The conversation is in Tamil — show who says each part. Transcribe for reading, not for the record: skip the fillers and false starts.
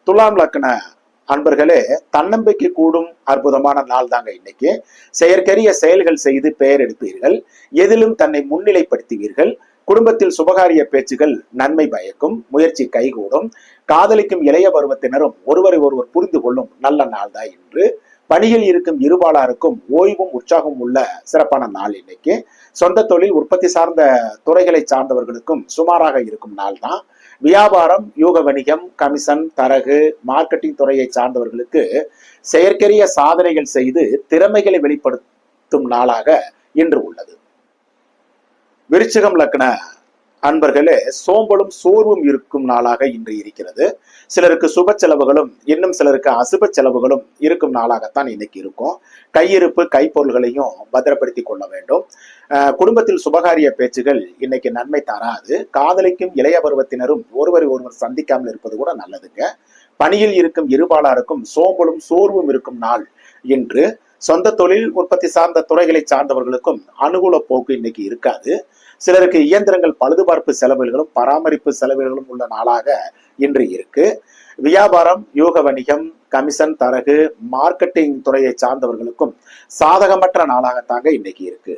Speaker 1: துலாம் லக்ன அன்பர்களே, தன்னம்பிக்கை கூடும் அற்புதமான நாள் தாங்க இன்னைக்கு. செயற்கரிய செயல்கள் செய்து பெயர் எடுப்பீர்கள். எதிலும் தன்னை முன்னிலைப்படுத்துவீர்கள். குடும்பத்தில் சுபகாரிய பேச்சுகள் நன்மை பயக்கும். முயற்சி கைகூடும். காதலிக்கும் இளைய பருவத்தினரும் ஒருவரை ஒருவர் புரிந்து கொள்ளும் நல்ல நாள் தான் இன்று. பணியில் இருக்கும் இருபாலாருக்கும் ஓய்வும் உற்சாகம் உள்ள சிறப்பான நாள் இன்னைக்கு. சொந்த தொழில் உற்பத்தி சார்ந்த துறைகளை சார்ந்தவர்களுக்கும் சுமாராக இருக்கும் நாள் தான். வியாபாரம், யூக வணிகம், கமிஷன், தரகு, மார்க்கெட்டிங் துறையை சார்ந்தவர்களுக்கு செயற்கரிய சாதனைகள் செய்து திறமைகளை வெளிப்படுத்தும் நாளாக இன்று உள்ளது. விருச்சிகம் லக்ன அன்பர்களே, சோம்பலும் சோர்வும் இருக்கும் நாளாக இன்று இருக்கிறது. சிலருக்கு சுப செலவுகளும் இன்னும் சிலருக்கு அசுப செலவுகளும் இருக்கும் நாளாகத்தான் இன்னைக்கு இருக்கும். கையிருப்பு கைப்பொருள்களையும் பத்திரப்படுத்திக் கொள்ள வேண்டும். குடும்பத்தில் சுபகாரிய பேச்சுகள் இன்னைக்கு நன்மை தராது. காதலிக்கும் இளைய பருவத்தினரும் ஒருவரை ஒருவர் சந்திக்காமல் இருப்பது கூட நல்லதுங்க. பணியில் இருக்கும் இருபாலாருக்கும் சோம்பலும் சோர்வும் இருக்கும் நாள் இன்று. சொந்த தொழில் உற்பத்தி சார்ந்த துறைகளை சார்ந்தவர்களுக்கும் அனுகூல போக்கு இன்னைக்கு இருக்காது. சிலருக்கு இயந்திரங்கள் பழுதுபார்ப்பு செலவுகளும் பராமரிப்பு செலவுகளும் உள்ள நாளாக இன்று இருக்கு. வியாபாரம், யூக வணிகம், கமிஷன், தரகு, மார்க்கெட்டிங் துறையை சார்ந்தவர்களுக்கும் சாதகமற்ற நாளாகத்தாங்க இன்னைக்கு இருக்கு.